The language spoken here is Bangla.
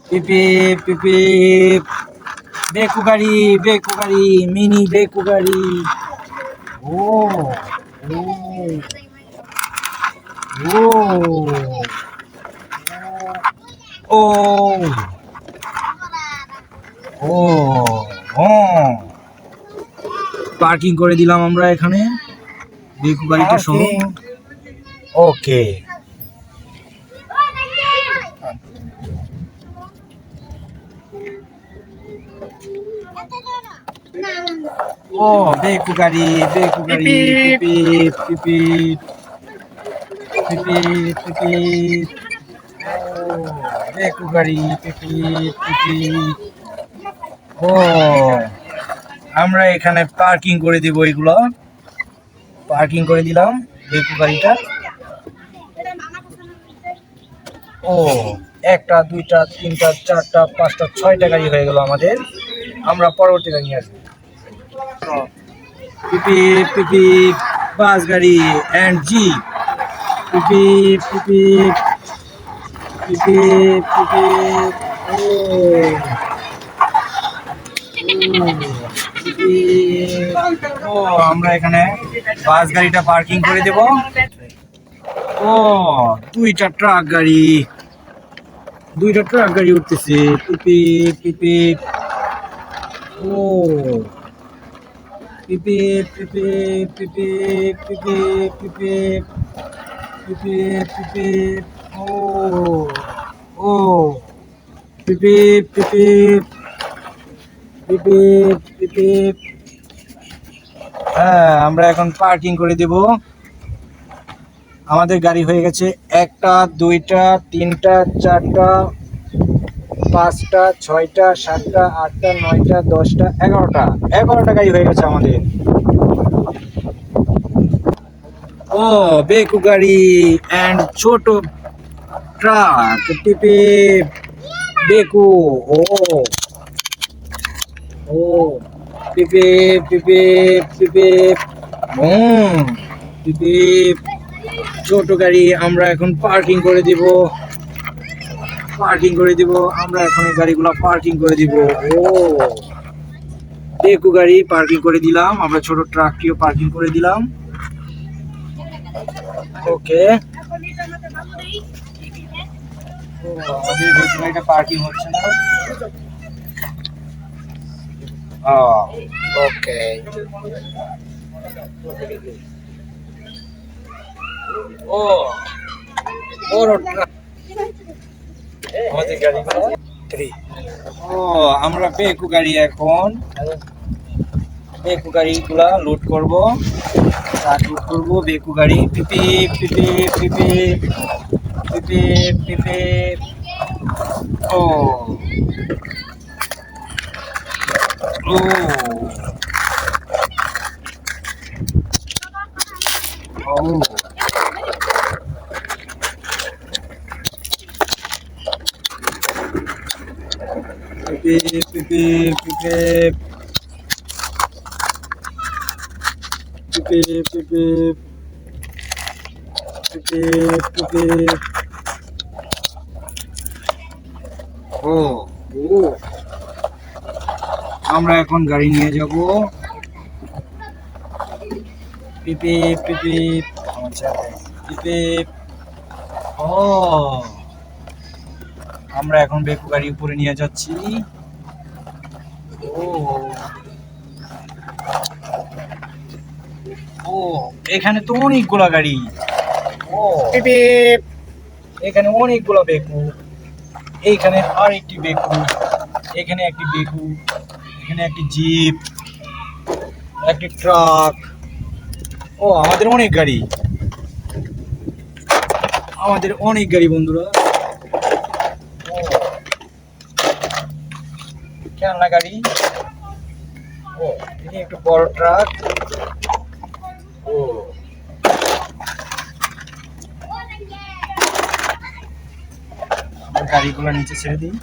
পিপি পিপি বেকু গাড়ি মিনি বেকু গাড়ি। ও ও ও ও ও ও পার্কিং করে দিলাম আমরা এখানে বেকু গাড়িটা সহ। ওকে ও বেকু গাড়ি পিপি পিপি পিপি পিপি ও বেকু গাড়ি পিপি পিপি। ও আমরা এখানে পার্কিং করে দিব, এগুলো পার্কিং করে দিলাম বেকু গাড়িটা। ও একটা দুইটা তিনটা চারটা পাঁচটা ছয়টা গাড়ি হয়ে গেল আমাদের। আমরা পরবর্তী গাড়ি নিয়ে আসবো। পিপি পিপি বাস গাড়ি এন্ড জি পিপি পিপি পিপি পিপি। ও আমরা এখানে বাস গাড়িটা পার্কিং করে দেব। ও দুইটা ট্রাক গাড়ি উঠতেছে পিপি পিপি। ও পিপি পিপি পিপি পিপি পিপি পিপি পিপি। ও ও পিপি পিপি পিপি পিপি। হ্যাঁ আমরা এখন পার্কিং করে দেব। আমাদের গাড়ি হয়ে গেছে একটা দুইটা তিনটা চারটা পাঁচটা ছয়টা সাতটা আটটা নয়টা দশটা 11টা গাড়ি হয়ে গেছে আমাদের। ও বেকু গাড়ি এন্ড ছোট ট্রাক পিপি বেকু। ও ও পিপি পিপি পিপি পিপি। ছোট গাড়ি আমরা এখন পার্কিং করে দিব আমরা এখন এই গাড়িগুলো পার্কিং করে দিব। ও বেকু গাড়ি পার্কিং করে দিলাম, আমরা ছোট ট্রাকটিও পার্কিং করে দিলাম। ওকে আমাদের বেকু গাড়িটা পার্কিং হচ্ছে না। ওকে ও বড় ট্রাক আমাদের গাড়িগুলো। ও আমরা বেকু গাড়িগুলা লোড করবো, বেকু গাড়ি পিপি পিপি পিপি পিপি পিপি। ও ও ও পিপি পিপি পিপি পিপি পিপি পিপি পিপি। ও ও আমরা এখন গাড়ি নিয়ে যাব পিপি পিপি পিপি। ও আমরা এখন বেকু গাড়ি উপরে নিয়ে যাচ্ছি। ও ও এখানে তো অনেকগুলা গাড়ি। ও এখানে অনেকগুলা বেকু, এইখানে আর একটি বেকু, এখানে একটি বেকু, এখানে একটি জিপ, একটি ট্রাক। ও আমাদের অনেক গাড়ি বন্ধুরা। খেলনা গাড়ি। ও এখানে একটু বড় ট্রাক। ও গাড়িগুলো নিচে ছেড়ে দিই।